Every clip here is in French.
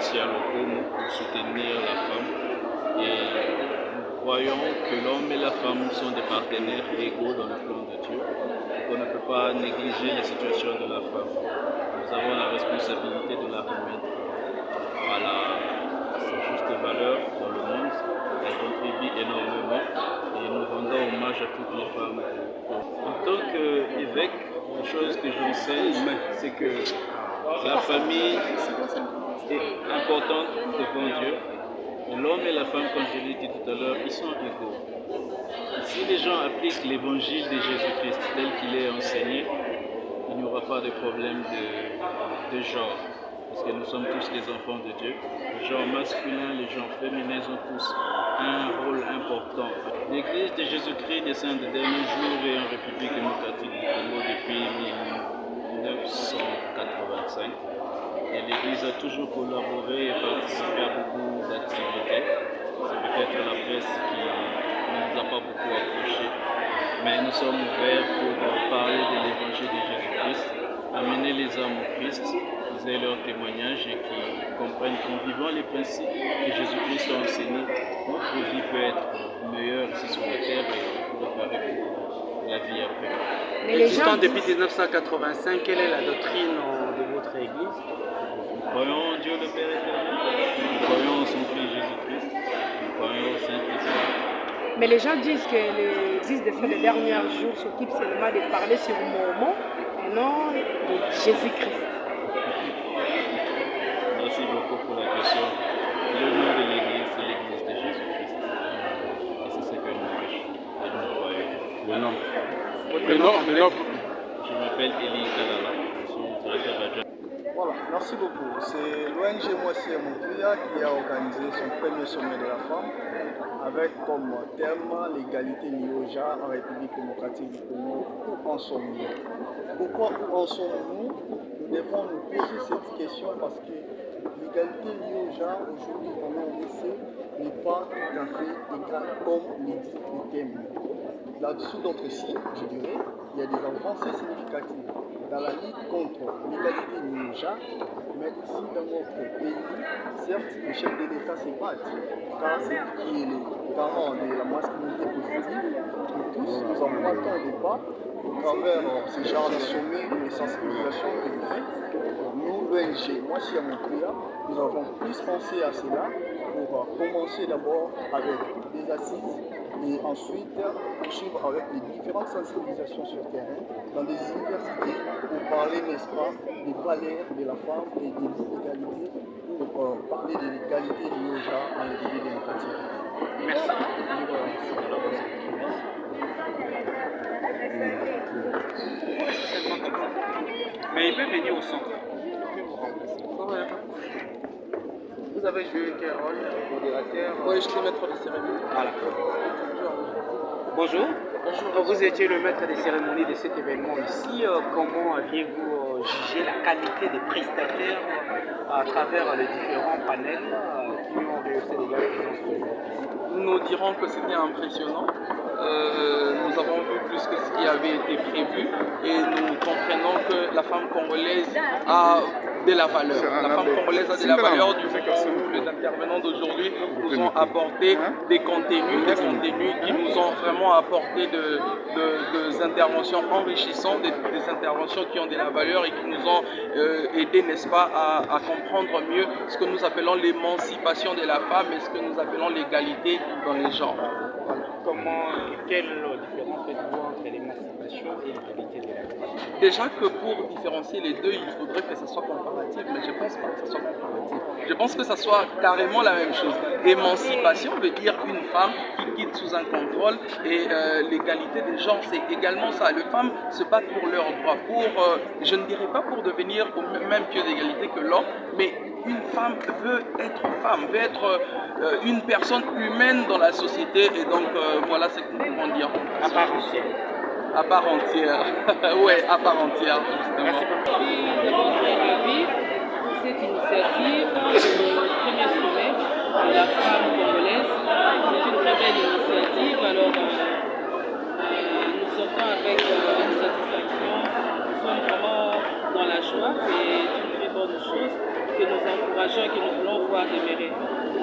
financiers locaux pour soutenir la femme. Et nous croyons que l'homme et la femme sont des partenaires égaux dans le plan de Dieu. On ne peut pas négliger la situation de la femme. Nous avons la responsabilité de la remettre à sa juste valeur dans le monde. Elle contribue énormément et nous rendons hommage à toutes les femmes. En tant qu'évêque, la chose que j'enseigne, c'est que la famille est importante devant Dieu. L'homme et la femme, comme je l'ai dit tout à l'heure, ils sont égaux. Si les gens appliquent l'évangile de Jésus-Christ tel qu'il est enseigné, il n'y aura pas de problème de genre. Parce que nous sommes tous les enfants de Dieu. Les gens masculins, les gens féminins ont tous un rôle important. L'Église de Jésus-Christ descend des derniers jours et en République démocratique du Congo depuis 1985. Et l'Église a toujours collaboré et participé à beaucoup d'activités. C'est peut-être la presse qui ne nous a pas beaucoup approchés. Mais nous sommes ouverts pour parler de l'évangile de Jésus-Christ, amener les âmes au Christ, qu'ils aient leur témoignage et qu'ils comprennent qu'en vivant les principes que Jésus-Christ a enseignés, notre vie peut être meilleure ici sur la terre et préparer pour la vie après. Existant depuis 1985, quelle est la doctrine de votre Église? Nous croyons en Dieu le Père éternel, nous croyons en son Fils Jésus-Christ, nous croyons au Saint-Esprit. Mais les gens disent que l'Église de ces derniers jours s'occupe seulement de parler sur Momo et non de Jésus-Christ. Merci beaucoup pour la question. Le nom de l'Église, c'est l'Église de Jésus-Christ. Et c'est ce que nous prêchons et nous croyons. Le nom. Je m'appelle Eli Kalala, je suis directeur adjoint. Voilà, merci beaucoup. C'est l'ONG Moissi et Montpellier qui a organisé son premier sommet de la femme avec comme thème l'égalité liée au genre en République démocratique du Congo. Où en sommes-nous? Pourquoi où en sommes-nous? Nous devons nous poser cette question parce que l'égalité liée au genre aujourd'hui en RDC n'est pas tout à fait égale comme le dit le thème. Là-dessous d'autres signes, je dirais, il y a des avancées significatives dans la lutte contre l'égalité liée au genre, mais ici dans notre pays, certes, le chef de l'État se bat, car c'est lui qui est le garant de la masculinité positive. Nous tous, nous empruntons des pas au travers ce genre de sommets de sensibilisation que nous faisons. Nous, l'ONG Moissi à Montpellier, nous avons plus pensé à cela pour commencer d'abord avec des assises et ensuite poursuivre avec les différentes sensibilisations sur terrain dans des universités pour parler, n'est-ce pas, des valeurs de la femme et de l'égalité, pour parler de l'égalité liée au genre en République démocratique. Merci. Mais il peut venir au centre. Vous avez joué quel rôle? Modérateur? Oui, je suis maître de cérémonie. Voilà. Bonjour. Bonjour. Vous étiez le maître des cérémonies de cet événement ici. Comment aviez-vous jugé la qualité des prestataires à travers les différents panels qui ont rehaussé les gars? Nous dirons que c'était impressionnant. Nous avons vu plus que ce qui avait été prévu et nous comprenons que la femme congolaise a de la valeur. La femme congolaise a de la valeur du moment où les intervenants d'aujourd'hui nous ont apporté des contenus qui nous ont vraiment apporté des interventions enrichissantes, des interventions qui ont de la valeur et qui nous ont aidé, n'est-ce pas, à comprendre mieux ce que nous appelons l'émancipation de la femme et ce que nous appelons l'égalité dans les genres. Quelle différence faites-vous entre l'émancipation et l'égalité de la femme? Déjà que pour différencier les deux, il faudrait que ça soit comparatif, mais je ne pense pas que ça soit comparatif. Je pense que ça soit carrément la même chose. Émancipation veut dire une femme qui quitte sous un contrôle et l'égalité des genres, c'est également ça. Les femmes se battent pour leurs droits, je ne dirais pas pour devenir au même pied d'égalité que l'homme, mais une femme veut être une personne humaine dans la société et donc voilà ce que nous pouvons dire. À part entière. À part entière. Ouais, à part entière, justement. Merci beaucoup. Je suis d'abord très ravie de cette initiative, le premier sommet de la femme congolaise. C'est une très belle initiative. Alors, nous sortons avec une satisfaction. Nous sommes vraiment dans la joie. C'est une très bonne chose que nous encourageons et que nous voulons pouvoir demeurer.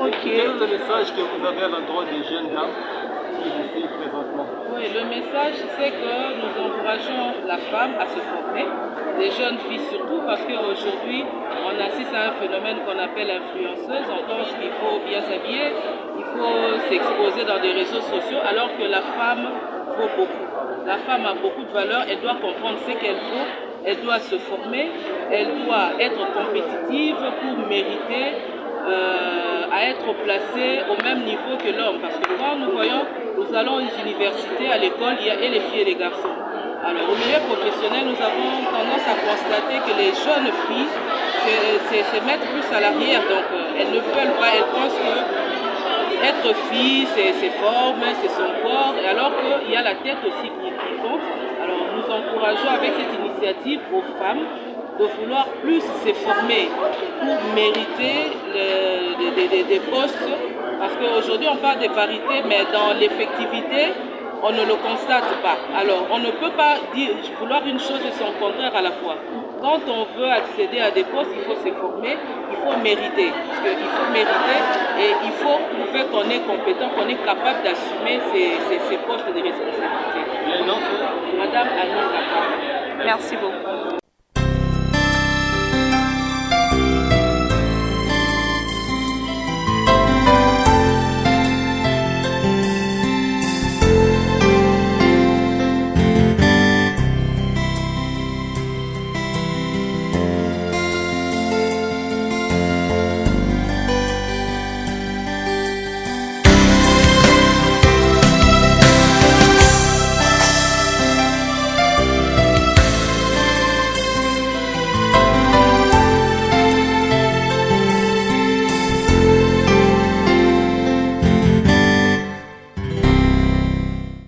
Ok. Quel est le message que vous avez à l'endroit des jeunes dames qui vous suivent présentement? Oui, le message, c'est que nous encourageons la femme à se former, les jeunes filles surtout, parce qu'aujourd'hui, on assiste à un phénomène qu'on appelle influenceuse. On pense qu'il faut bien s'habiller, il faut s'exposer dans des réseaux sociaux, alors que la femme vaut beaucoup. La femme a beaucoup de valeur, elle doit comprendre ce qu'elle vaut, elle doit se former, elle doit être compétitive pour mériter à être placée au même niveau que l'homme. Parce que quand nous voyons, nous allons aux universités, à l'école, il y a et les filles et les garçons. Alors au milieu professionnel, nous avons tendance à constater que les jeunes filles se mettent plus à l'arrière. Donc elles ne veulent pas, elles pensent que être fille, c'est ses formes, c'est son corps, alors qu'il y a la tête aussi qui compte. Alors nous encourageons avec cette initiative aux femmes de vouloir plus se former pour mériter des postes. Parce qu'aujourd'hui on parle de parité, mais dans l'effectivité, on ne le constate pas. Alors on ne peut pas vouloir une chose et son contraire à la fois. Quand on veut accéder à des postes, il faut se former, il faut mériter. Parce qu'il faut mériter et il faut prouver qu'on est compétent, qu'on est capable d'assumer ces postes de responsabilité. Les noms, c'est Madame Annie Kaka. Merci beaucoup.